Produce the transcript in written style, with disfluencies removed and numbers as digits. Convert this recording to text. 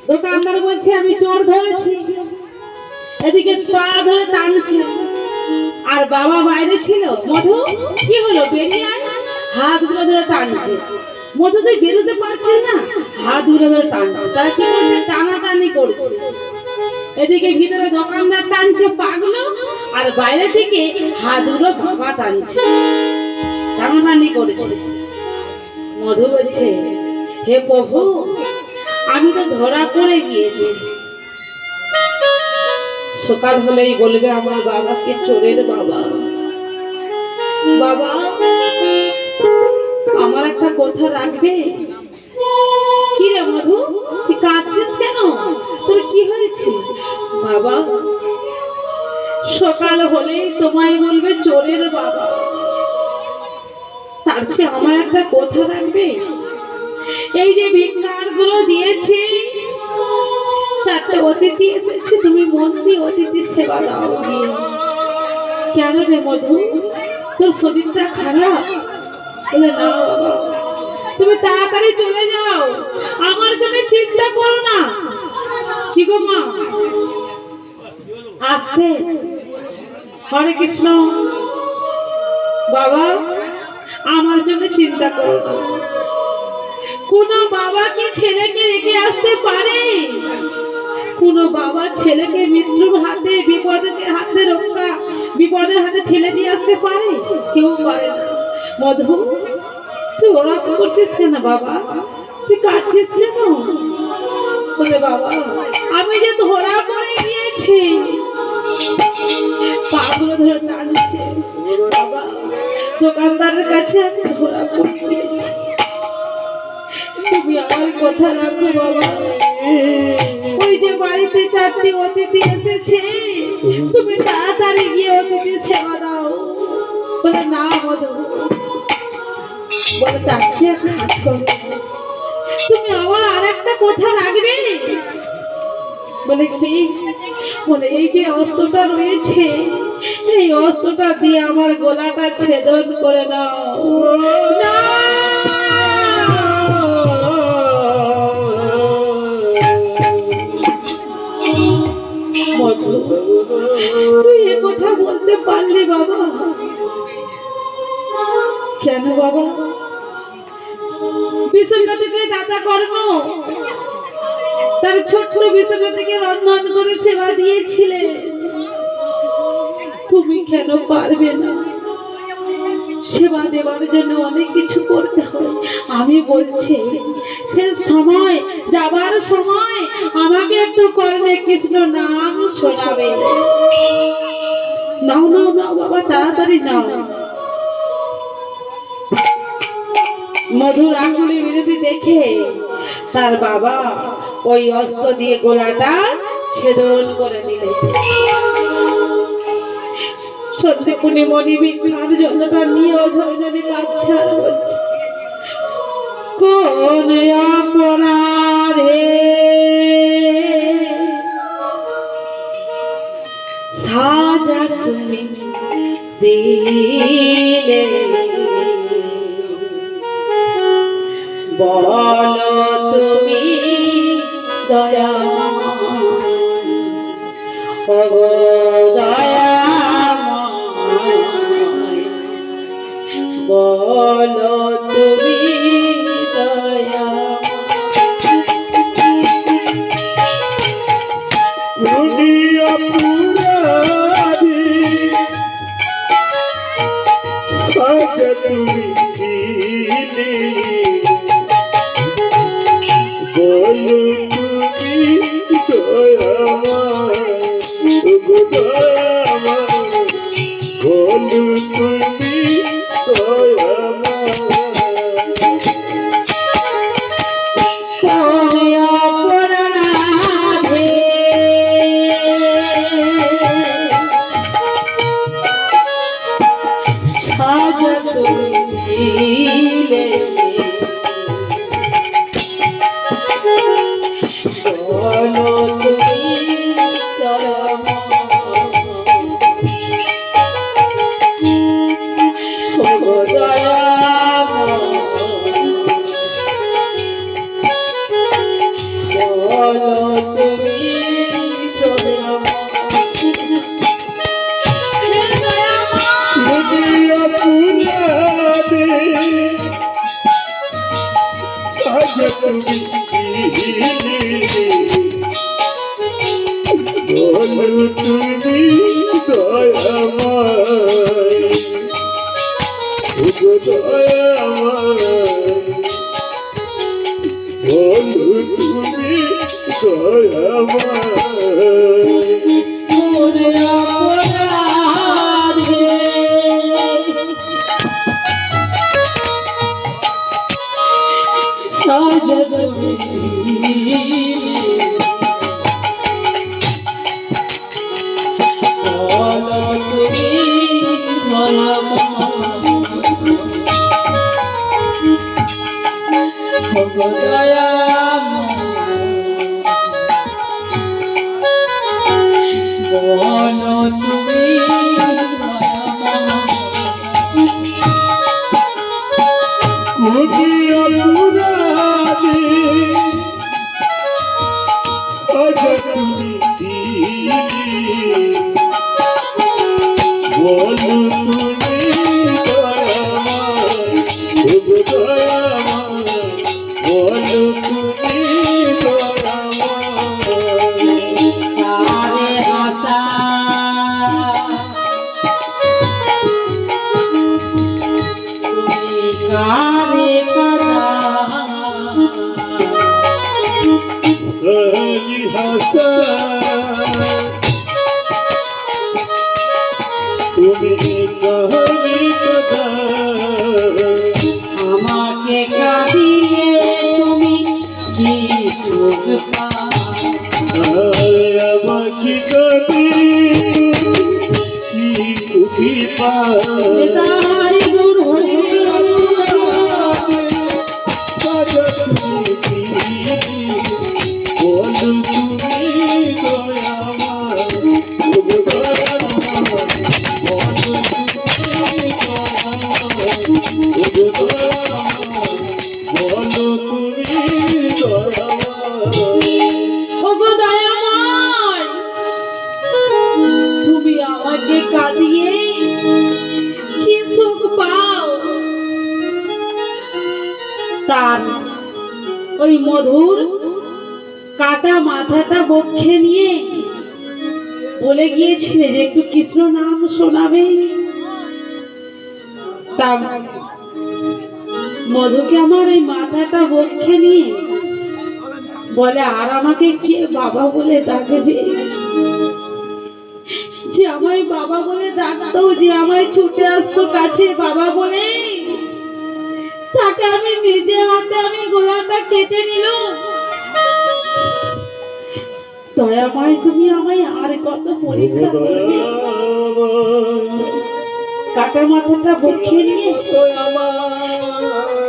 দোকানদার বলছে আমি চোর ধরেছি, এদিকে পা ধরে টানছে, আর বাবা বাইরে ছিল। মধু কি হলো, বেরিয়ে আয়। হাতগুলো ধরে টানছে। মধু তুই বেরোতে পারছিস না, হাতগুলো ধরে টানছে। তারা কি করছে, টানাটানি করছে। এদিকে ভিতরে দোকানদার টানছে পাগুলো, আর বাইরে থেকে হাতগুলো বাবা টানছে, টানাটানি করছে। মধু বলছে, হে প্রভু, আমি তো ধরা পড়ে গিয়েছি। সকাল হলেই বলবে আমার বাবাকে চোরের বাবা। বাবা, আমার একটা কথা রাখবে? কি রে মধু, তুই কাঁদছিস কেন? তোর কি হয়েছে? বাবা, সকাল হলেই তোমায় বলবে চোরের বাবা, তার চেয়ে আমার একটা কথা রাখবে? এই যে ভিক্ষার গুলো দিয়েছি, 4টে অতিথি এসেছে, তুমি মন দিয়ে অতিথি সেবা দাও। কেন রে মধু, তোর শরীরটা খারাপ? বলে না বাবা, তুমি তাড়াতাড়ি চলে যাও, আমার জন্য চিন্তা করো না। কি গো মা, আসতে। হরে কৃষ্ণ। বাবা, আমার জন্য চিন্তা করো না। কোন বাবা কি ছেলেকে রেখে আসতে পারে? কোন বাবা ছেলেকে মৃত্যুর হাতে, বিপদের হাতে রক্ষা, বিপদের হাতে ঠেলে দিয়ে আসতে পারে? কেউ পারে না। মধু, তুই ওরা করছিস কেন বাবা? তুই কাঁদছিস কেন? বলে বাবা, আমি যে ধরা পড়ে গিয়েছি। পাগুলো ধরে টানছে। বাবা, দোকানদারের কাছে আমি ধরা পড়ে গিয়েছি, তুমি আমার কথা রাখো বাবা। ওই যে বাড়িতে 4টি অতিথি এসেছে, তুমি তাড়াতাড়ি গিয়ে অতিথি সেবা দাও। বলে না মধু, বলে তাকে কাজ করো, তুমি আমার আর একটা কথা রাখবে? বলে কি? বলে এই যে অস্ত্রটা রয়েছে, এই অস্ত্রটা দিয়ে আমার গলাটা ছেদন করে দাও। না, তুই এ কথা বলতে পারলি বাবা? কেন বাবা? বিশ্বনাথকে দাতা কর্ম, তার ছোট্ট বিশ্বনাথকে রন্ধন করে সেবা দিয়েছিলে, তুমি কেন পারবে না? সেবা দেওয়ার জন্য অনেক কিছু করতে হয়। আমি বলছি, শেষ সময়, যাবার সময় আমাকে একটু কর্ণে কৃষ্ণ নাম শোনাবে। নাও নাও নাও বাবা, তাড়াতাড়ি নাও। মধুর আঙ্গুলি বিরতি দেখে তার বাবা ওই অস্ত্র দিয়ে গোলাটা ছেদন করে দিলে। সত্যি মনি ভিক্ষার জন্যটা নিয়ে ঝরঝরে কাঁদছে, আর বলছে, কোন অপরাধে সাজা তুমি দিলে, বলো তুমি দয়াময়, ওগো দয়াময়, বলো তুমি দয়াময়। দুনিয়া পুরারি সাজা তুমি দিলে, বলো তুমি দয়াময়, ওগো দয়াময়, বলো তুমি দয়াময়। কোন অপরাধে সাজা তুমি দিলে, বলো তুমি দয়াময়, ওগো দয়াময়, বলো তুমি দয়াময়। হে দয়াময়, দুনিয়া পুরাবে সাজা তুমি বলো তুমি দয়াময় ওগো দয়াময় বলো তুমি দয়াময় মোরে অপরাধে সাজা তুমি বলো তুমি দয়াময়। ওগো দয়াময়, বলো তুমি দুনিয়া পুরাবে সাজা তুমি বলো তুমি দয়াময় ওগো দয়াময় বলো তুমি দয়াময় কারে হাসা তুমি কারে কাদা হরি হাসা তুমি কাহরি কথা আমাকে কাঁদিয়ে তুমি কি সুখ পাও। আমাকে কবি কি সুখী পায় তাই গুরু সাজা তুমি বলো তুমি দয়াময় ওগো দয়াময় বলো তুমি দয়াময় ওগো দয়াময় বলো তুমি দয়াময় ওগো দয়াময়, তুমি আমাকে কাঁদিয়ে কি সুখ পাও। তার ওই মধুর কাটা মাথাটা বক্ষে নিয়ে বলে গিয়েছিলে যে একটু কৃষ্ণ নাম শোনাবে। তা মধুকে আমার ওই মাথাটা বক্ষে নিয়ে বলে আর আমাকে কে বাবা বলে ডাকবে, যে আমায় বাবা বলে ডাকতো, যে আমায় ছুটে আসতো কাছে বাবা বলে, তাকে আমি নিজে হাতে আমি গলাটা কেটে নিলাম। দয়াময়, তুমি আমায় আর কত পরীক্ষা করবে। কাটা মাথাটা বক্ষে নিয়ে দয়াময়